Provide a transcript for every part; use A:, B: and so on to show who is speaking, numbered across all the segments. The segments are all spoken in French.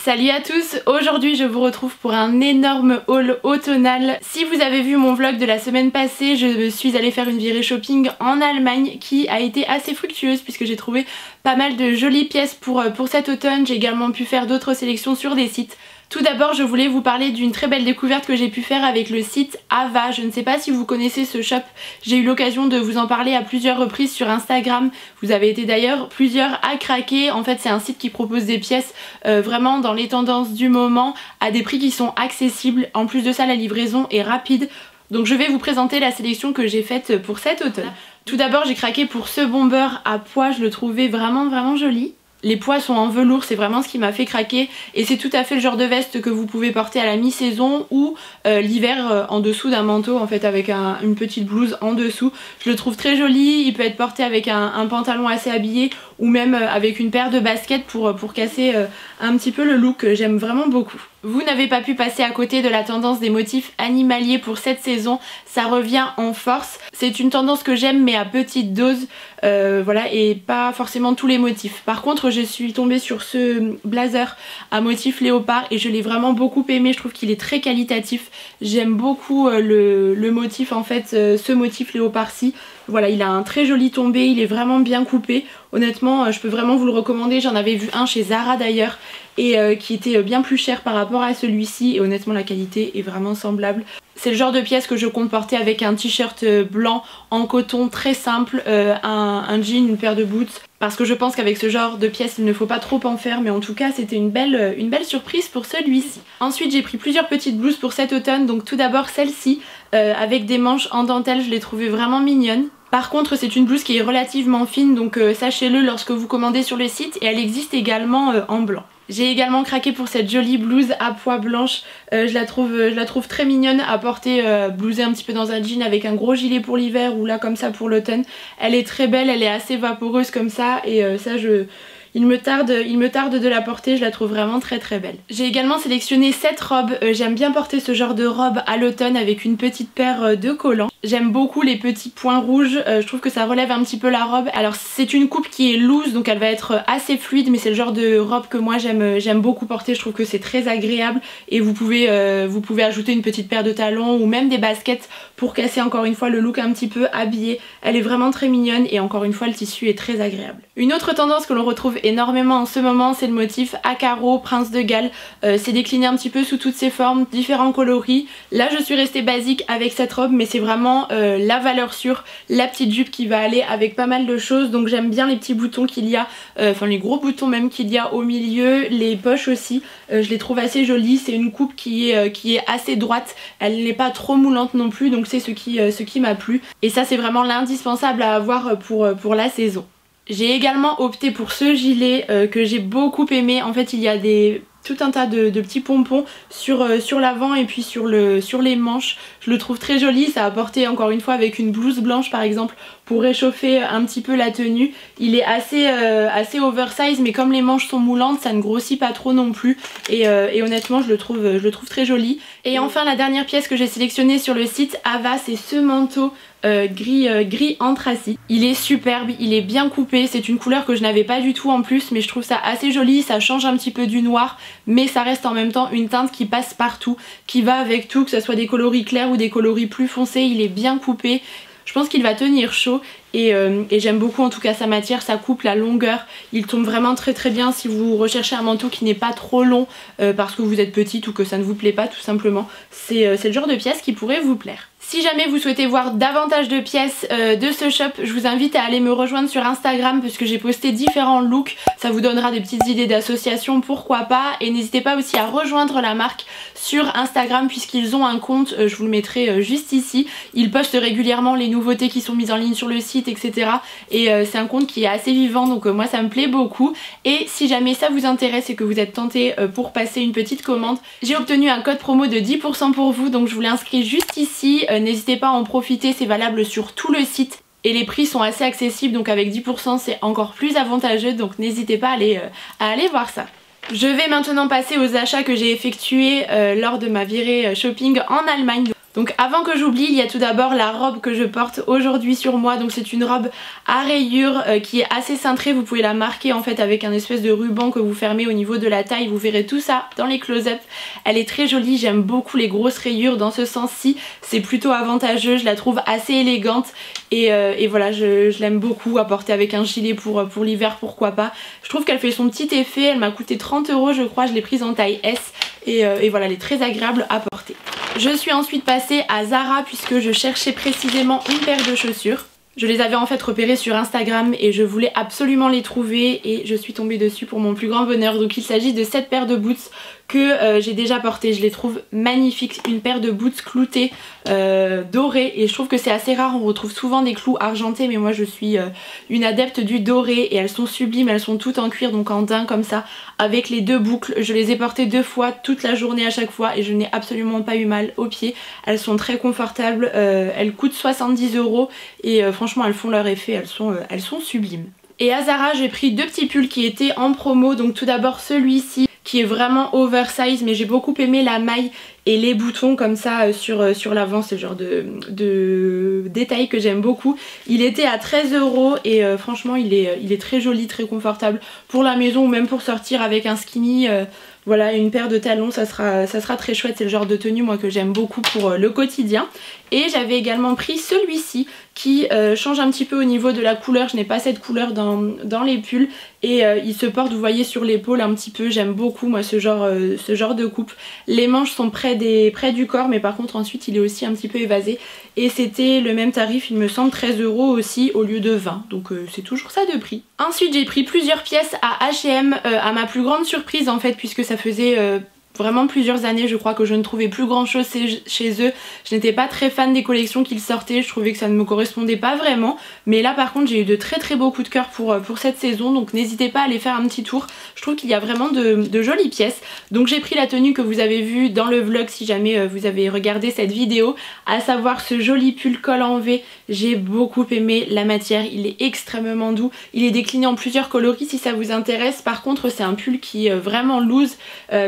A: Salut à tous, aujourd'hui je vous retrouve pour un énorme haul automnal. Si vous avez vu mon vlog de la semaine passée, je suis allée faire une virée shopping en Allemagne qui a été assez fructueuse puisque j'ai trouvé pas mal de jolies pièces pour cet automne. J'ai également pu faire d'autres sélections sur des sites. Tout d'abord, je voulais vous parler d'une très belle découverte que j'ai pu faire avec le site Ava. Je ne sais pas si vous connaissez ce shop, j'ai eu l'occasion de vous en parler à plusieurs reprises sur Instagram. Vous avez été d'ailleurs plusieurs à craquer. En fait, c'est un site qui propose des pièces vraiment dans les tendances du moment à des prix qui sont accessibles. En plus de ça, la livraison est rapide. Donc je vais vous présenter la sélection que j'ai faite pour cet automne. Tout d'abord, j'ai craqué pour ce bomber à pois, je le trouvais vraiment joli. Les pois sont en velours, c'est vraiment ce qui m'a fait craquer et c'est tout à fait le genre de veste que vous pouvez porter à la mi-saison ou l'hiver en dessous d'un manteau en fait avec une petite blouse en dessous. Je le trouve très joli, il peut être porté avec un pantalon assez habillé ou même avec une paire de baskets pour casser un petit peu le look, j'aime vraiment beaucoup. Vous n'avez pas pu passer à côté de la tendance des motifs animaliers pour cette saison, ça revient en force. C'est une tendance que j'aime mais à petite dose, voilà, et pas forcément tous les motifs. Par contre je suis tombée sur ce blazer à motif léopard et je l'ai vraiment beaucoup aimé, je trouve qu'il est très qualitatif. J'aime beaucoup le motif en fait, ce motif léopard-ci. Voilà, il a un très joli tombé, il est vraiment bien coupé. Honnêtement, je peux vraiment vous le recommander. J'en avais vu un chez Zara d'ailleurs et qui était bien plus cher par rapport à celui-ci. Et honnêtement, la qualité est vraiment semblable. C'est le genre de pièce que je compte porter avec un t-shirt blanc en coton très simple, un jean, une paire de boots. Parce que je pense qu'avec ce genre de pièces, il ne faut pas trop en faire. Mais en tout cas, c'était une belle surprise pour celui-ci. Ensuite, j'ai pris plusieurs petites blouses pour cet automne. Donc tout d'abord celle-ci, avec des manches en dentelle, je l'ai trouvée vraiment mignonne. Par contre c'est une blouse qui est relativement fine donc sachez-le lorsque vous commandez sur le site et elle existe également en blanc. J'ai également craqué pour cette jolie blouse à pois blanche, je la trouve très mignonne à porter blousée un petit peu dans un jean avec un gros gilet pour l'hiver ou là comme ça pour l'automne. Elle est très belle, elle est assez vaporeuse comme ça et ça il me tarde de la porter, je la trouve vraiment très belle. J'ai également sélectionné cette robe, j'aime bien porter ce genre de robe à l'automne avec une petite paire de collants. J'aime beaucoup les petits points rouges, je trouve que ça relève un petit peu la robe. Alors c'est une coupe qui est loose donc elle va être assez fluide mais c'est le genre de robe que moi j'aime beaucoup porter, je trouve que c'est très agréable et vous pouvez ajouter une petite paire de talons ou même des baskets pour casser encore une fois le look un petit peu habillé. Elle est vraiment très mignonne et encore une fois le tissu est très agréable. Une autre tendance que l'on retrouve énormément en ce moment c'est le motif à carreaux Prince de Galles, c'est décliné un petit peu sous toutes ses formes, différents coloris. Là je suis restée basique avec cette robe mais c'est vraiment la valeur sûre, la petite jupe qui va aller avec pas mal de choses donc j'aime bien les petits boutons qu'il y a, enfin les gros boutons même qu'il y a au milieu, les poches aussi, je les trouve assez jolies, c'est une coupe qui est assez droite, elle n'est pas trop moulante non plus donc c'est ce qui m'a plu et ça c'est vraiment l'indispensable à avoir pour la saison. J'ai également opté pour ce gilet que j'ai beaucoup aimé, en fait il y a tout un tas de petits pompons sur l'avant et puis sur les manches. Je le trouve très joli, ça a porté encore une fois avec une blouse blanche par exemple pour réchauffer un petit peu la tenue. Il est assez oversize mais comme les manches sont moulantes ça ne grossit pas trop non plus et honnêtement je le trouve très joli. Et enfin la dernière pièce que j'ai sélectionnée sur le site Ava c'est ce manteau gris anthracite. Il est superbe, il est bien coupé, c'est une couleur que je n'avais pas du tout en plus mais je trouve ça assez joli, ça change un petit peu du noir mais ça reste en même temps une teinte qui passe partout, qui va avec tout, que ce soit des coloris clairs ou des coloris plus foncés, il est bien coupé. Je pense qu'il va tenir chaud et j'aime beaucoup en tout cas sa matière, sa coupe, la longueur, il tombe vraiment très bien si vous recherchez un manteau qui n'est pas trop long parce que vous êtes petite ou que ça ne vous plaît pas tout simplement. C'est le genre de pièce qui pourrait vous plaire. Si jamais vous souhaitez voir davantage de pièces de ce shop, je vous invite à aller me rejoindre sur Instagram puisque j'ai posté différents looks, ça vous donnera des petites idées d'association, pourquoi pas, et n'hésitez pas aussi à rejoindre la marque sur Instagram puisqu'ils ont un compte, je vous le mettrai juste ici, ils postent régulièrement les nouveautés qui sont mises en ligne sur le site etc. et c'est un compte qui est assez vivant donc moi ça me plaît beaucoup et si jamais ça vous intéresse et que vous êtes tenté pour passer une petite commande, j'ai obtenu un code promo de 10% pour vous donc je vous l'inscris juste ici. N'hésitez pas à en profiter, c'est valable sur tout le site et les prix sont assez accessibles donc avec 10% c'est encore plus avantageux donc n'hésitez pas à aller voir ça. Je vais maintenant passer aux achats que j'ai effectués lors de ma virée shopping en Allemagne. Donc avant que j'oublie, il y a tout d'abord la robe que je porte aujourd'hui sur moi. Donc c'est une robe à rayures qui est assez cintrée. Vous pouvez la marquer en fait avec un espèce de ruban que vous fermez au niveau de la taille. Vous verrez tout ça dans les close-up. Elle est très jolie, j'aime beaucoup les grosses rayures dans ce sens-ci. C'est plutôt avantageux, je la trouve assez élégante. Et voilà, je l'aime beaucoup à porter avec un gilet pour l'hiver, pourquoi pas. Je trouve qu'elle fait son petit effet, elle m'a coûté 30 € je crois, je l'ai prise en taille S. Et voilà, elle est très agréable à porter. Je suis ensuite passée à Zara puisque je cherchais précisément une paire de chaussures. Je les avais en fait repérées sur Instagram et je voulais absolument les trouver et je suis tombée dessus pour mon plus grand bonheur. Donc il s'agit de cette paire de boots que j'ai déjà portées. Je les trouve magnifiques, une paire de boots cloutés dorés, et je trouve que c'est assez rare, on retrouve souvent des clous argentés, mais moi je suis une adepte du doré et elles sont sublimes, elles sont toutes en cuir, donc en daim comme ça, avec les deux boucles. Je les ai portées 2 fois toute la journée à chaque fois et je n'ai absolument pas eu mal aux pieds. Elles sont très confortables, elles coûtent 70 € et franchement elles font leur effet, elles sont sublimes. Et à Zara j'ai pris 2 petits pulls qui étaient en promo. Donc tout d'abord celui-ci qui est vraiment oversize, mais j'ai beaucoup aimé la maille et les boutons comme ça sur l'avant. C'est le genre de détail que j'aime beaucoup. Il était à 13 € et franchement il est très joli, très confortable pour la maison ou même pour sortir avec un skinny. Voilà, une paire de talons, ça sera très chouette. C'est le genre de tenue moi que j'aime beaucoup pour le quotidien. Et j'avais également pris celui-ci qui change un petit peu au niveau de la couleur. Je n'ai pas cette couleur dans les pulls et il se porte, vous voyez, sur l'épaule un petit peu. J'aime beaucoup moi ce genre de coupe. Les manches sont près du corps, mais par contre ensuite il est aussi un petit peu évasé. Et c'était le même tarif, il me semble, 13 € aussi au lieu de 20. Donc c'est toujours ça de prix. Ensuite j'ai pris plusieurs pièces à H&M à ma plus grande surprise en fait, puisque ça faisait vraiment plusieurs années je crois que je ne trouvais plus grand chose chez eux. Je n'étais pas très fan des collections qu'ils sortaient, je trouvais que ça ne me correspondait pas vraiment. Mais là par contre j'ai eu de très beaux coups de cœur pour cette saison, donc n'hésitez pas à aller faire un petit tour. Je trouve qu'il y a vraiment de jolies pièces. Donc j'ai pris la tenue que vous avez vue dans le vlog si jamais vous avez regardé cette vidéo, à savoir ce joli pull col en V. J'ai beaucoup aimé la matière, il est extrêmement doux. Il est décliné en plusieurs coloris si ça vous intéresse. Par contre c'est un pull qui est vraiment loose,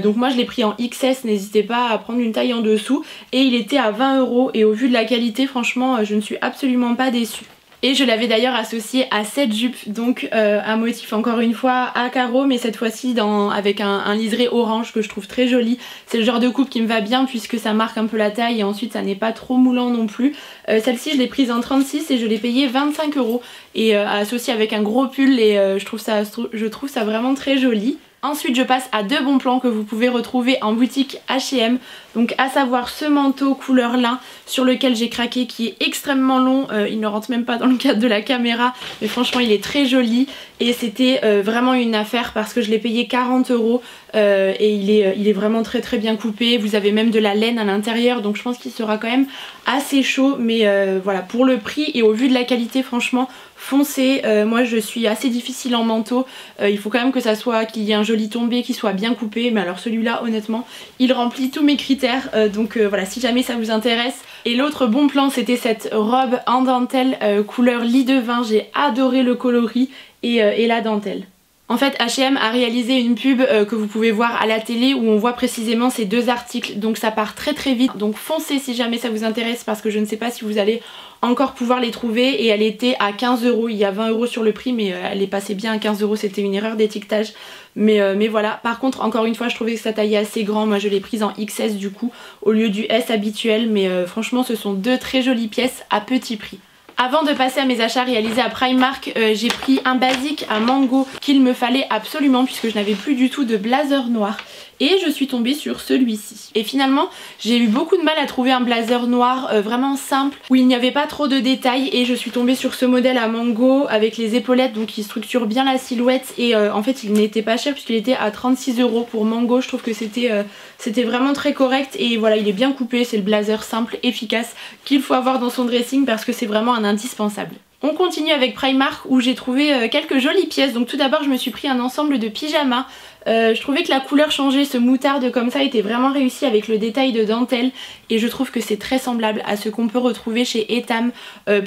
A: donc moi je l'ai pris en XS, n'hésitez pas à prendre une taille en dessous. Et il était à 20 € et au vu de la qualité franchement je ne suis absolument pas déçue. Et je l'avais d'ailleurs associé à cette jupe, donc un motif encore une fois à carreaux, mais cette fois-ci avec un liseré orange que je trouve très joli. C'est le genre de coupe qui me va bien puisque ça marque un peu la taille et ensuite ça n'est pas trop moulant non plus. Celle-ci je l'ai prise en 36 et je l'ai payée 25 € et associée avec un gros pull, et je trouve ça vraiment très joli. Ensuite je passe à 2 bons plans que vous pouvez retrouver en boutique H&M, donc à savoir ce manteau couleur lin sur lequel j'ai craqué, qui est extrêmement long, il ne rentre même pas dans le cadre de la caméra, mais franchement il est très joli et c'était vraiment une affaire parce que je l'ai payé 40 € et il est vraiment très bien coupé. Vous avez même de la laine à l'intérieur, donc je pense qu'il sera quand même assez chaud, mais voilà, pour le prix et au vu de la qualité franchement foncez. Moi je suis assez difficile en manteau, il faut quand même que ça soit, qu'il y ait un joli tombé, qui soit bien coupé, mais alors celui-là honnêtement il remplit tous mes critères, donc voilà, si jamais ça vous intéresse. Et l'autre bon plan c'était cette robe en dentelle couleur lit de vin. J'ai adoré le coloris et la dentelle. En fait H&M a réalisé une pub que vous pouvez voir à la télé où on voit précisément ces 2 articles, donc ça part très vite, donc foncez si jamais ça vous intéresse parce que je ne sais pas si vous allez encore pouvoir les trouver. Et elle était à 15 €, il y a 20 € sur le prix, mais elle est passée bien à 15 €, c'était une erreur d'étiquetage, mais voilà. Par contre encore une fois je trouvais que ça taillait assez grand, moi je l'ai prise en XS du coup au lieu du S habituel, mais franchement ce sont 2 très jolies pièces à petit prix. Avant de passer à mes achats réalisés à Primark, j'ai pris un basique à Mango qu'il me fallait absolument puisque je n'avais plus du tout de blazer noir. Et je suis tombée sur celui-ci. Et finalement j'ai eu beaucoup de mal à trouver un blazer noir vraiment simple où il n'y avait pas trop de détails, et je suis tombée sur ce modèle à Mango avec les épaulettes, donc qui structure bien la silhouette, et en fait il n'était pas cher puisqu'il était à 36 € pour Mango. Je trouve que c'était vraiment très correct et voilà, il est bien coupé, c'est le blazer simple, efficace qu'il faut avoir dans son dressing parce que c'est vraiment un indispensable. On continue avec Primark où j'ai trouvé quelques jolies pièces. Donc tout d'abord je me suis pris un ensemble de pyjamas. Je trouvais que la couleur changeait, ce moutarde comme ça était vraiment réussi avec le détail de dentelle, et je trouve que c'est très semblable à ce qu'on peut retrouver chez Etam.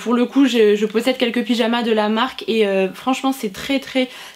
A: Pour le coup je possède quelques pyjamas de la marque et franchement c'est très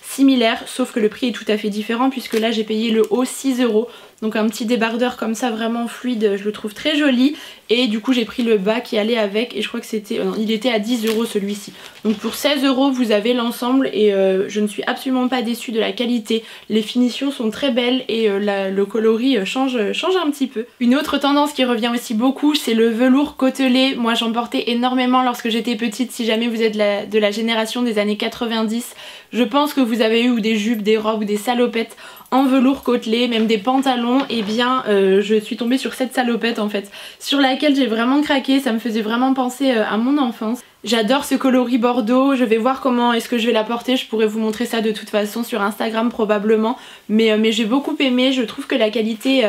A: similaire, sauf que le prix est tout à fait différent puisque là j'ai payé le haut 6 €. Donc un petit débardeur comme ça vraiment fluide, je le trouve très joli. Et du coup j'ai pris le bas qui allait avec et je crois que c'était... il était à 10 € celui-ci. Donc pour 16 € vous avez l'ensemble et je ne suis absolument pas déçue de la qualité. Les finitions sont très belles et le coloris change un petit peu. Une autre tendance qui revient aussi beaucoup, c'est le velours côtelé. Moi j'en portais énormément lorsque j'étais petite. Si jamais vous êtes de la génération des années 90, je pense que vous avez eu ou des jupes, des robes ou des salopettes en velours côtelé, même des pantalons. Et bien je suis tombée sur cette salopette en fait, sur laquelle j'ai vraiment craqué. Ça me faisait vraiment penser à mon enfance. J'adore ce coloris bordeaux, je vais voir comment est-ce que je vais la porter, je pourrais vous montrer ça de toute façon sur Instagram probablement, mais j'ai beaucoup aimé, je trouve que la qualité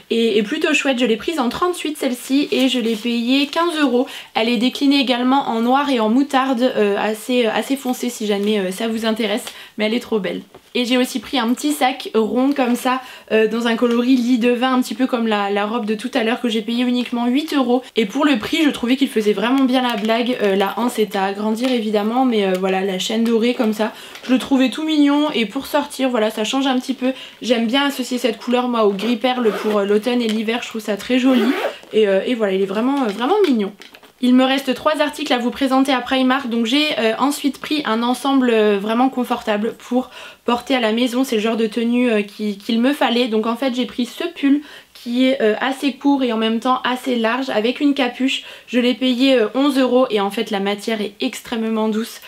A: est plutôt chouette. Je l'ai prise en 38 celle-ci et je l'ai payée 15 €. Elle est déclinée également en noir et en moutarde assez foncé si jamais ça vous intéresse, mais elle est trop belle. Et j'ai aussi pris un petit sac rond comme ça dans un coloris lit de vin, un petit peu comme la robe de tout à l'heure que j'ai payé uniquement 8 €. Et pour le prix je trouvais qu'il faisait vraiment bien la blague. La hanse est à agrandir évidemment, mais voilà, la chaîne dorée comme ça, je le trouvais tout mignon. Et pour sortir voilà, ça change un petit peu. J'aime bien associer cette couleur moi au gris perle pour l'automne et l'hiver, je trouve ça très joli. Et voilà, il est vraiment mignon. Il me reste 3 articles à vous présenter à Primark, donc j'ai ensuite pris un ensemble vraiment confortable pour porter à la maison. C'est le genre de tenue qu'il me fallait. Donc en fait j'ai pris ce pull qui est assez court et en même temps assez large avec une capuche. Je l'ai payé 11 € et en fait la matière est extrêmement douce.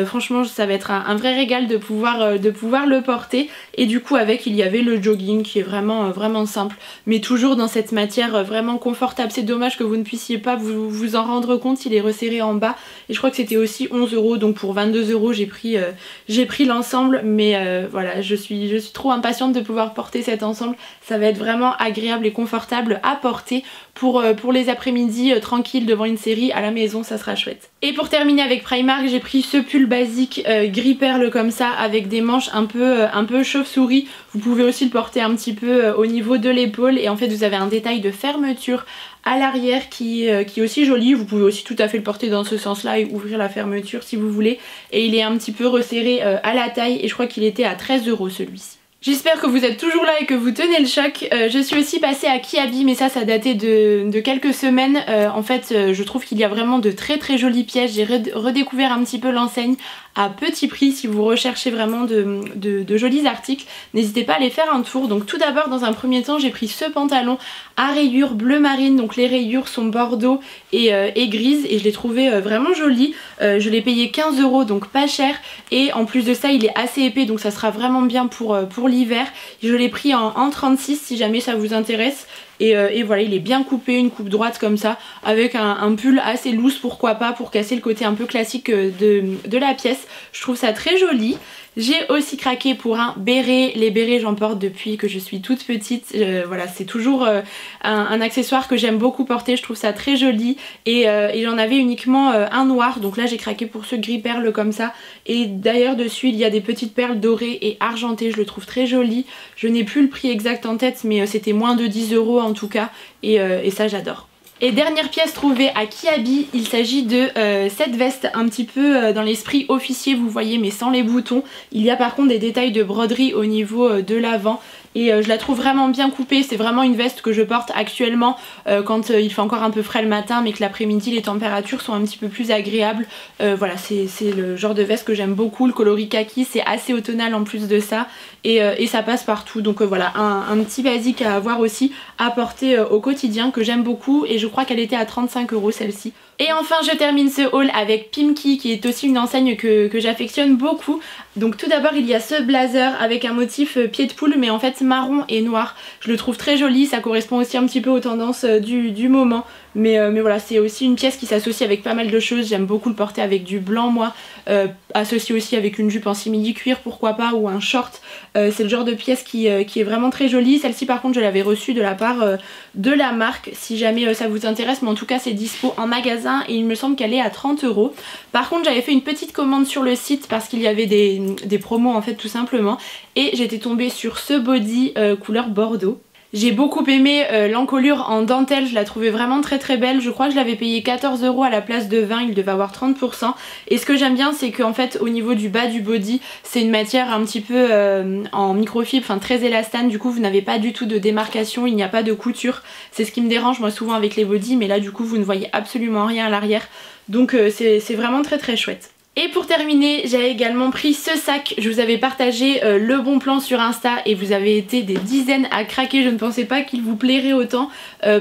A: Franchement ça va être un vrai régal de pouvoir le porter. Et du coup avec il y avait le jogging qui est vraiment simple, mais toujours dans cette matière vraiment confortable. C'est dommage que vous ne puissiez pas vous en rendre compte, il est resserré en bas et je crois que c'était aussi 11 €, donc pour 22 € j'ai pris l'ensemble. Mais voilà, je suis trop impatiente de pouvoir porter cet ensemble. Ça va être vraiment agréable et confortable à porter pour les après-midi tranquilles devant une série à la maison, ça sera chouette. Et pour terminer avec Primark, j'ai pris ce pull basique gris perle comme ça avec des manches un peu chauve-souris. Vous pouvez aussi le porter un petit peu au niveau de l'épaule et en fait vous avez un détail de fermeture à l'arrière qui est aussi joli. Vous pouvez aussi tout à fait le porter dans ce sens là et ouvrir la fermeture si vous voulez. Et il est un petit peu resserré à la taille et je crois qu'il était à 13 € celui-ci. J'espère que vous êtes toujours là et que vous tenez le choc. Je suis aussi passée à Kiabi, mais ça datait de quelques semaines. En fait je trouve qu'il y a vraiment de très jolies pièces. J'ai redécouvert un petit peu l'enseigne à petit prix. Si vous recherchez vraiment de jolis articles, n'hésitez pas à aller faire un tour. Donc tout d'abord dans un premier temps j'ai pris ce pantalon à rayures bleu marine. Donc les rayures sont bordeaux et grises et je l'ai trouvé vraiment joli. Je l'ai payé 15 €, donc pas cher. Et en plus de ça il est assez épais, donc ça sera vraiment bien pour l'hiver. Je l'ai pris en 36 si jamais ça vous intéresse. Et voilà, il est bien coupé, une coupe droite comme ça, avec un pull assez loose, pourquoi pas, pour casser le côté un peu classique de la pièce. Je trouve ça très joli. J'ai aussi craqué pour un béret. Les bérets j'en porte depuis que je suis toute petite. Voilà, c'est toujours un accessoire que j'aime beaucoup porter, je trouve ça très joli. Et j'en avais uniquement un noir, donc là j'ai craqué pour ce gris perle comme ça. Et d'ailleurs dessus il y a des petites perles dorées et argentées, je le trouve très joli. Je n'ai plus le prix exact en tête, mais c'était moins de 10 € en tout cas. Et ça j'adore. Et dernière pièce trouvée à Kiabi, il s'agit de cette veste un petit peu dans l'esprit officier, vous voyez, mais sans les boutons. Il y a par contre des détails de broderie au niveau de l'avant. Et je la trouve vraiment bien coupée. C'est vraiment une veste que je porte actuellement quand il fait encore un peu frais le matin, mais que l'après-midi les températures sont un petit peu plus agréables. Voilà, c'est le genre de veste que j'aime beaucoup. Le coloris kaki, c'est assez automnal en plus de ça. Et ça passe partout. Donc voilà, un petit basique à avoir aussi à porter au quotidien que j'aime beaucoup. Et je crois qu'elle était à 35 € celle-ci. Et enfin je termine ce haul avec Pimki, qui est aussi une enseigne que j'affectionne beaucoup. Donc tout d'abord il y a ce blazer avec un motif pied de poule, mais en fait marron et noir. Je le trouve très joli, ça correspond aussi un petit peu aux tendances du moment. Mais voilà, c'est aussi une pièce qui s'associe avec pas mal de choses. J'aime beaucoup le porter avec du blanc moi, associé aussi avec une jupe en simili cuir pourquoi pas, ou un short. C'est le genre de pièce qui est vraiment très jolie. Celle-ci par contre je l'avais reçue de la part de la marque, si jamais ça vous intéresse, mais en tout cas c'est dispo en magasin et il me semble qu'elle est à 30 €. Par contre j'avais fait une petite commande sur le site parce qu'il y avait des promos en fait tout simplement, et j'étais tombée sur ce body couleur bordeaux. J'ai beaucoup aimé l'encolure en dentelle, je la trouvais vraiment très très belle. Je crois que je l'avais payé 14 € à la place de 20, il devait avoir 30%. Et ce que j'aime bien c'est qu'en fait au niveau du bas du body, c'est une matière un petit peu en microfibre, enfin très élastane, du coup vous n'avez pas du tout de démarcation, il n'y a pas de couture. C'est ce qui me dérange moi souvent avec les bodys, mais là du coup vous ne voyez absolument rien à l'arrière. Donc c'est vraiment très très chouette. Et pour terminer, j'avais également pris ce sac. Je vous avais partagé le bon plan sur Insta et vous avez été des dizaines à craquer. Je ne pensais pas qu'il vous plairait autant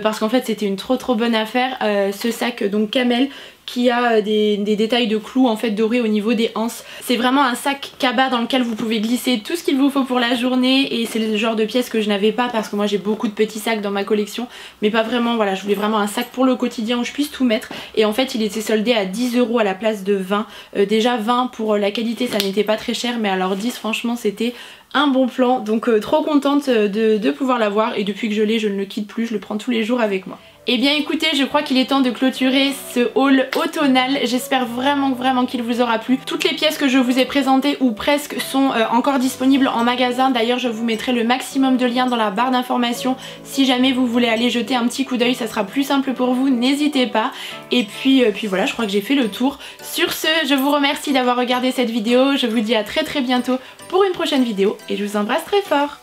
A: parce qu'en fait c'était une trop bonne affaire. Ce sac donc camel qui a des détails de clous en fait dorés au niveau des anses. C'est vraiment un sac cabas dans lequel vous pouvez glisser tout ce qu'il vous faut pour la journée et c'est le genre de pièce que je n'avais pas parce que moi j'ai beaucoup de petits sacs dans ma collection mais pas vraiment, voilà, je voulais vraiment un sac pour le quotidien où je puisse tout mettre et en fait il était soldé à 10 € à la place de 20. Déjà 20 pour la qualité ça n'était pas très cher mais alors 10 franchement c'était un bon plan, donc trop contente de pouvoir l'avoir et depuis que je l'ai je ne le quitte plus, je le prends tous les jours avec moi. Et bien écoutez, je crois qu'il est temps de clôturer ce haul automnal. J'espère vraiment qu'il vous aura plu. Toutes les pièces que je vous ai présentées ou presque sont encore disponibles en magasin. D'ailleurs je vous mettrai le maximum de liens dans la barre d'informations. Si jamais vous voulez aller jeter un petit coup d'œil, ça sera plus simple pour vous, n'hésitez pas. Et puis voilà, je crois que j'ai fait le tour. Sur ce, je vous remercie d'avoir regardé cette vidéo. Je vous dis à très bientôt pour une prochaine vidéo et je vous embrasse très fort.